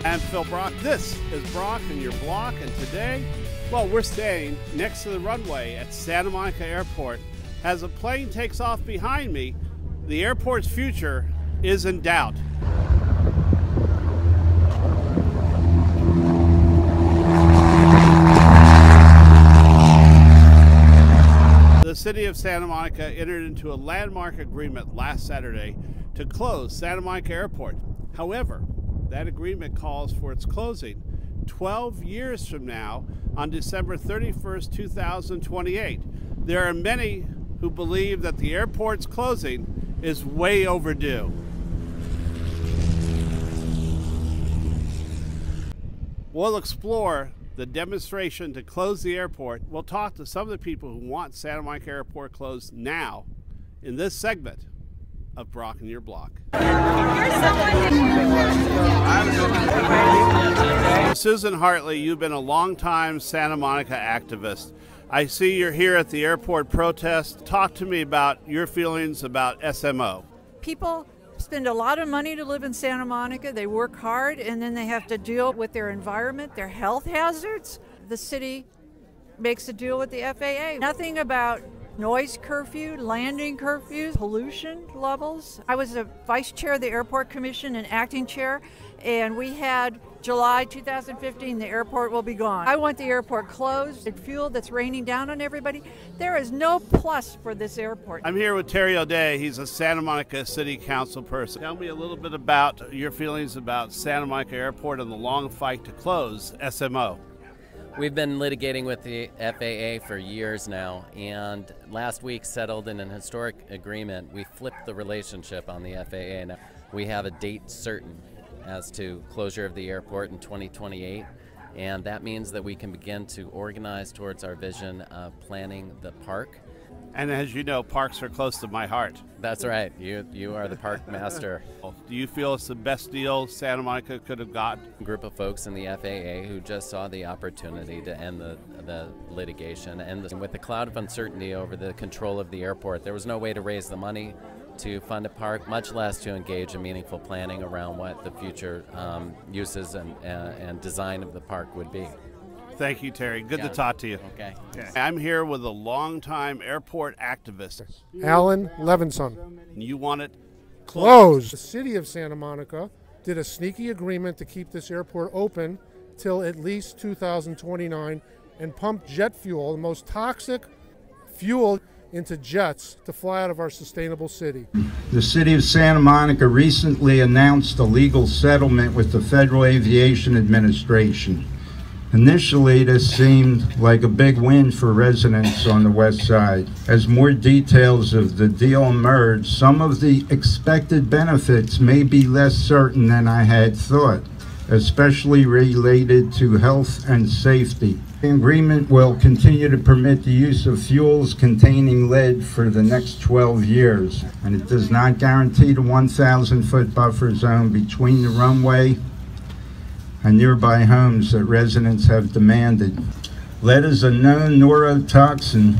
I'm Phil Brock. This is Brock and your block, and today, well, we're staying next to the runway at Santa Monica Airport. As a plane takes off behind me, the airport's future is in doubt. The city of Santa Monica entered into a landmark agreement last Saturday to close Santa Monica Airport. However, that agreement calls for its closing 12 years from now on December 31st, 2028. There are many who believe that the airport's closing is way overdue. We'll explore the demonstration to close the airport. We'll talk to some of the people who want Santa Monica Airport closed now in this segment of Brock and Your Block. Susan Hartley, you've been a long-time Santa Monica activist. I see you're here at the airport protest. Talk to me about your feelings about SMO. People spend a lot of money to live in Santa Monica. They work hard, and then they have to deal with their environment, their health hazards. The city makes a deal with the FAA. Nothing about noise curfew, landing curfews, pollution levels. I was a vice chair of the airport commission and acting chair, and we had July 2015, the airport will be gone. I want the airport closed. The fuel that's raining down on everybody. There is no plus for this airport. I'm here with Terry O'Day. He's a Santa Monica City Council person. Tell me a little bit about your feelings about Santa Monica Airport and the long fight to close SMO. We've been litigating with the FAA for years now, and last week settled in an historic agreement. We flipped the relationship on the FAA. Now we have a date certain as to closure of the airport in 2028, and that means that we can begin to organize towards our vision of planning the park. And as you know, parks are close to my heart. That's right. You are the park master. Do you feel it's the best deal Santa Monica could have got? A group of folks in the FAA who just saw the opportunity to end the litigation, and with the cloud of uncertainty over the control of the airport, there was no way to raise the money to fund a park, much less to engage in meaningful planning around what the future uses and design of the park would be. Thank you, Terry. Good to talk to you. Okay. I'm here with a longtime airport activist, Alan Levinson. You want it closed. The city of Santa Monica did a sneaky agreement to keep this airport open till at least 2029 and pump jet fuel, the most toxic fuel, into jets to fly out of our sustainable city. The city of Santa Monica recently announced a legal settlement with the Federal Aviation Administration. Initially, this seemed like a big win for residents on the west side. As more details of the deal emerged, some of the expected benefits may be less certain than I had thought, especially related to health and safety. The agreement will continue to permit the use of fuels containing lead for the next 12 years, and it does not guarantee the 1,000-foot buffer zone between the runway and nearby homes that residents have demanded. Lead is a known neurotoxin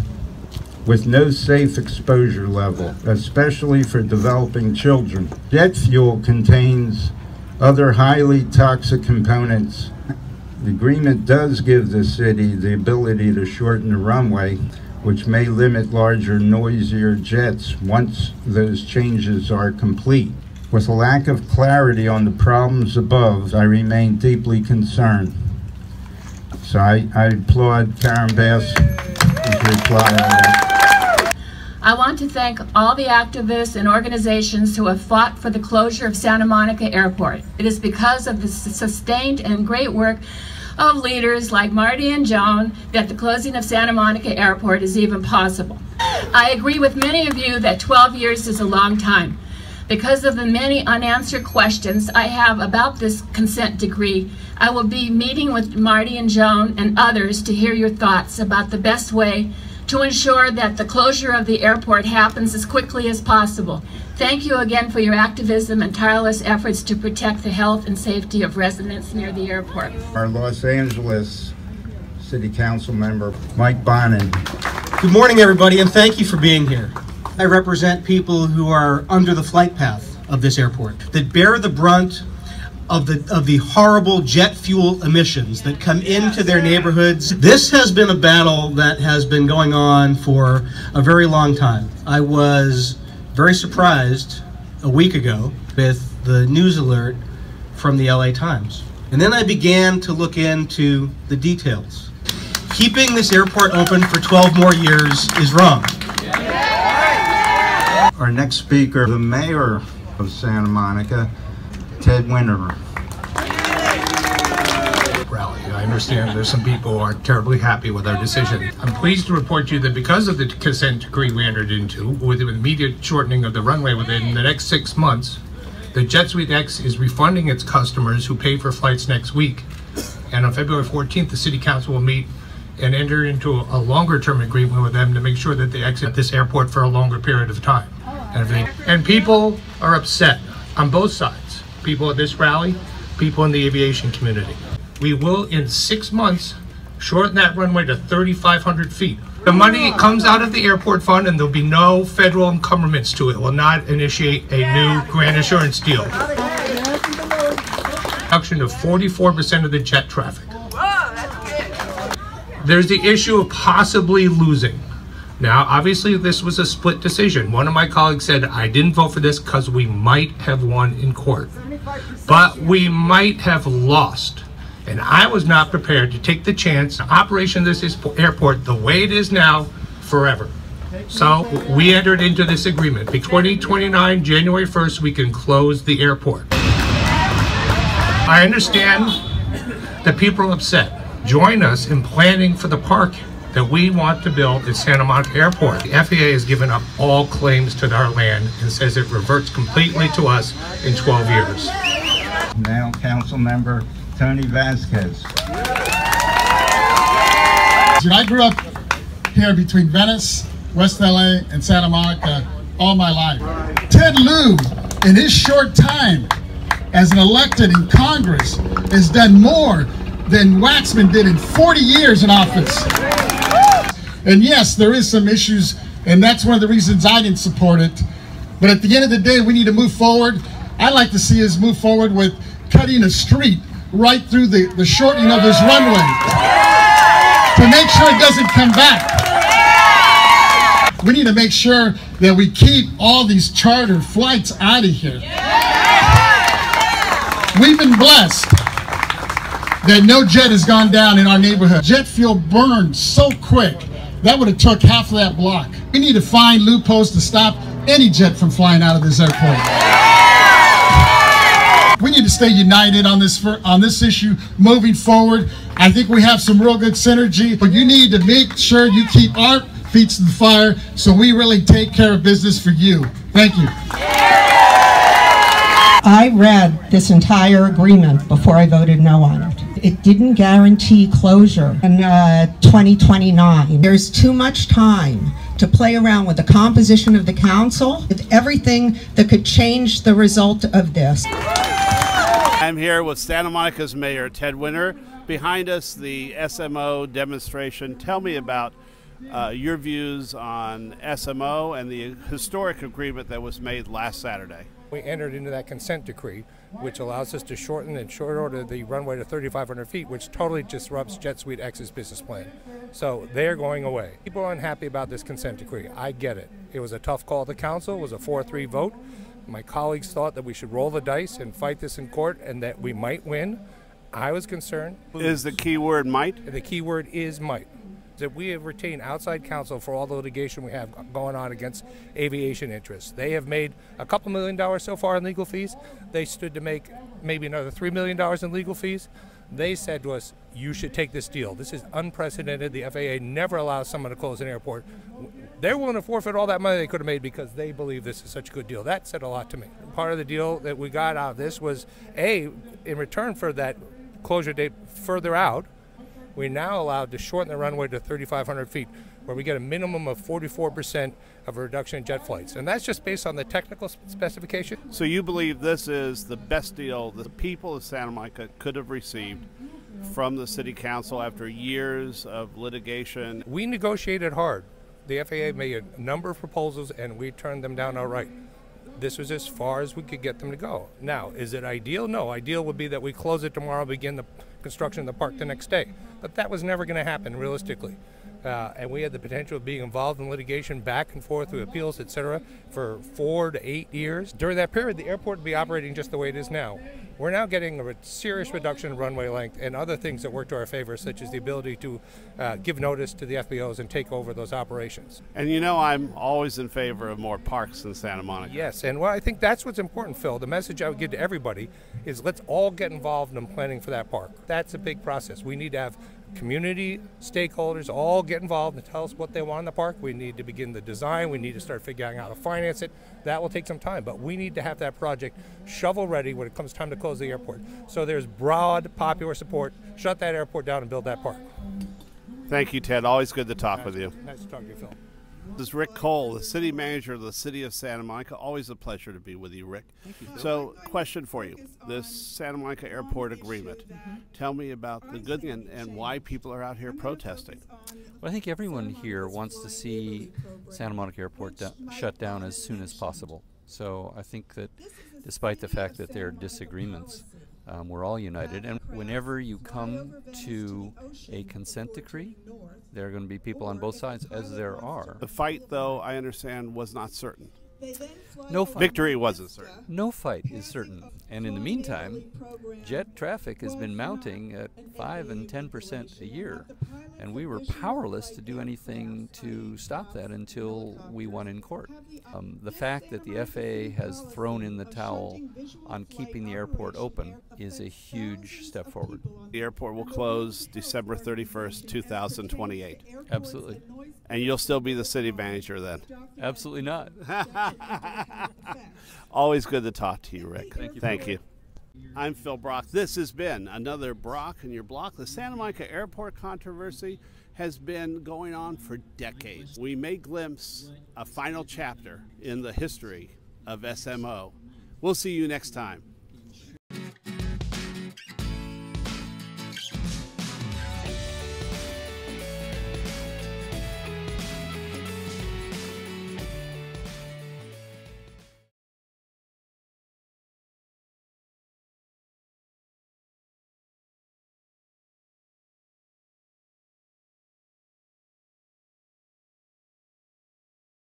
with no safe exposure level, especially for developing children. Jet fuel contains other highly toxic components. The agreement does give the city the ability to shorten the runway, which may limit larger, noisier jets once those changes are complete. With a lack of clarity on the problems above, I remain deeply concerned. So I applaud Karen Bass' reply on that. I want to thank all the activists and organizations who have fought for the closure of Santa Monica Airport. It is because of the sustained and great work of leaders like Marty and Joan that the closing of Santa Monica Airport is even possible. I agree with many of you that 12 years is a long time. Because of the many unanswered questions I have about this consent decree, I will be meeting with Marty and Joan and others to hear your thoughts about the best way to ensure that the closure of the airport happens as quickly as possible. Thank you again for your activism and tireless efforts to protect the health and safety of residents near the airport. Our Los Angeles City Council member, Mike Bonin. Good morning, everybody, and thank you for being here. I represent people who are under the flight path of this airport, that bear the brunt of the horrible jet fuel emissions that come into their neighborhoods. This has been a battle that has been going on for a very long time. I was very surprised a week ago with the news alert from the LA Times. And then I began to look into the details. Keeping this airport open for 12 more years is wrong. Our next speaker, the mayor of Santa Monica, Ted Winter. Rally. I understand there's some people who aren't terribly happy with our decision. I'm pleased to report to you that because of the consent decree we entered into, with the immediate shortening of the runway within the next 6 months, the Jet Suite X is refunding its customers who pay for flights next week. And on February 14th, the City Council will meet and enter into a longer-term agreement with them to make sure that they exit this airport for a longer period of time. And people are upset on both sides. People at this rally, people in the aviation community. We will, in 6 months, shorten that runway to 3,500 feet. The money comes out of the airport fund and there'll be no federal encumbrance to it. It will not initiate a new grant assurance deal. Reduction of 44% of the jet traffic. There's the issue of possibly losing. Now, obviously, this was a split decision. One of my colleagues said, I didn't vote for this because we might have won in court. But we might have lost. And I was not prepared to take the chance to operation this airport the way it is now forever. So we entered into this agreement. By 2029, January 1st, we can close the airport. I understand that people are upset. Join us in planning for the park that we want to build at Santa Monica Airport. The FAA has given up all claims to our land and says it reverts completely to us in 12 years. Now, Council Member Tony Vasquez. I grew up here between Venice, West LA, and Santa Monica all my life. Ted Lieu, in his short time as an elected in Congress, has done more than Waxman did in 40 years in office. And yes, there is some issues, and that's one of the reasons I didn't support it. But at the end of the day, we need to move forward. I'd like to see us move forward with cutting a street right through the shortening of this runway to make sure it doesn't come back. We need to make sure that we keep all these charter flights out of here. We've been blessed that no jet has gone down in our neighborhood. Jet fuel burned so quick, that would have took half of that block. We need to find loopholes to stop any jet from flying out of this airport. We need to stay united on this issue moving forward. I think we have some real good synergy, but you need to make sure you keep our feet to the fire so we really take care of business for you. Thank you. I read this entire agreement before I voted no on it. It didn't guarantee closure in 2029. There's too much time to play around with the composition of the council, with everything that could change the result of this. I'm here with Santa Monica's Mayor Ted Winter. Behind us, the SMO demonstration. Tell me about your views on SMO and the historic agreement that was made last Saturday. We entered into that consent decree, which allows us to shorten in short order the runway to 3,500 feet, which totally disrupts Jet Suite X's business plan. So they're going away. People are unhappy about this consent decree. I get it. It was a tough call of the council. It was a 4-3 vote. My colleagues thought that we should roll the dice and fight this in court and that we might win. I was concerned. Is the key word might? The key word is might. That we have retained outside counsel for all the litigation we have going on against aviation interests. They have made a couple $1 million so far in legal fees. They stood to make maybe another $3 million in legal fees. They said to us, you should take this deal. This is unprecedented. The FAA never allows someone to close an airport. They're willing to forfeit all that money they could have made because they believe this is such a good deal. That said a lot to me. Part of the deal that we got out of this was, A, in return for that closure date further out, we're now allowed to shorten the runway to 3,500 feet, where we get a minimum of 44% of a reduction in jet flights. And that's just based on the technical specification. So you believe this is the best deal the people of Santa Monica could have received from the City Council after years of litigation? We negotiated hard. The FAA made a number of proposals, and we turned them down outright. this was as far as we could get them to go. Now, is it ideal? No. Ideal would be that we close it tomorrow, begin the construction of the park the next day. But that was never going to happen realistically. And we had the potential of being involved in litigation back and forth with appeals, etc., for 4 to 8 years. During that period, the airport would be operating just the way it is now. We're now getting a serious reduction in runway length and other things that work to our favor, such as the ability to give notice to the FBOs and take over those operations. And you know I'm always in favor of more parks in Santa Monica. Yes, and well, I think that's what's important, Phil. The message I would give to everybody is let's all get involved in planning for that park. That's a big process. We need to have community stakeholders all get involved and tell us what they want in the park. We need to begin the design. We need to start figuring out how to finance it. That will take some time, but we need to have that project shovel ready when it comes time to close the airport. So there's broad popular support. Shut that airport down and build that park. Thank you, Ted. Always good to talk with you. Nice to talk to you, Phil. This is Rick Cole, the city manager of the city of Santa Monica. Always a pleasure to be with you, Rick. Thank you, Phil. So, question for you. This Santa Monica Airport agreement. Tell me about the good and why people are out here protesting. Well, I think everyone here wants to see Santa Monica Airport shut down as soon as possible. So I think that despite the fact that there are disagreements, we're all united. And whenever you come to a consent decree, there are going to be people on both sides, as there are. The fight, though, I understand, was not certain. No fight. Victory wasn't certain. No fight is certain. And in the meantime, jet traffic has been mounting at 5 and 10% a year. And we were powerless to do anything to stop that until we won in court. The fact that the FAA has thrown in the towel on keeping the airport open is a huge step forward. The airport will close December 31st, 2028. Absolutely. And you'll still be the city manager then? Absolutely not. Always good to talk to you, Rick. Thank you. Thank you. I'm Phil Brock. This has been another Brock in your block. The Santa Monica Airport controversy has been going on for decades. We may glimpse a final chapter in the history of SMO. We'll see you next time.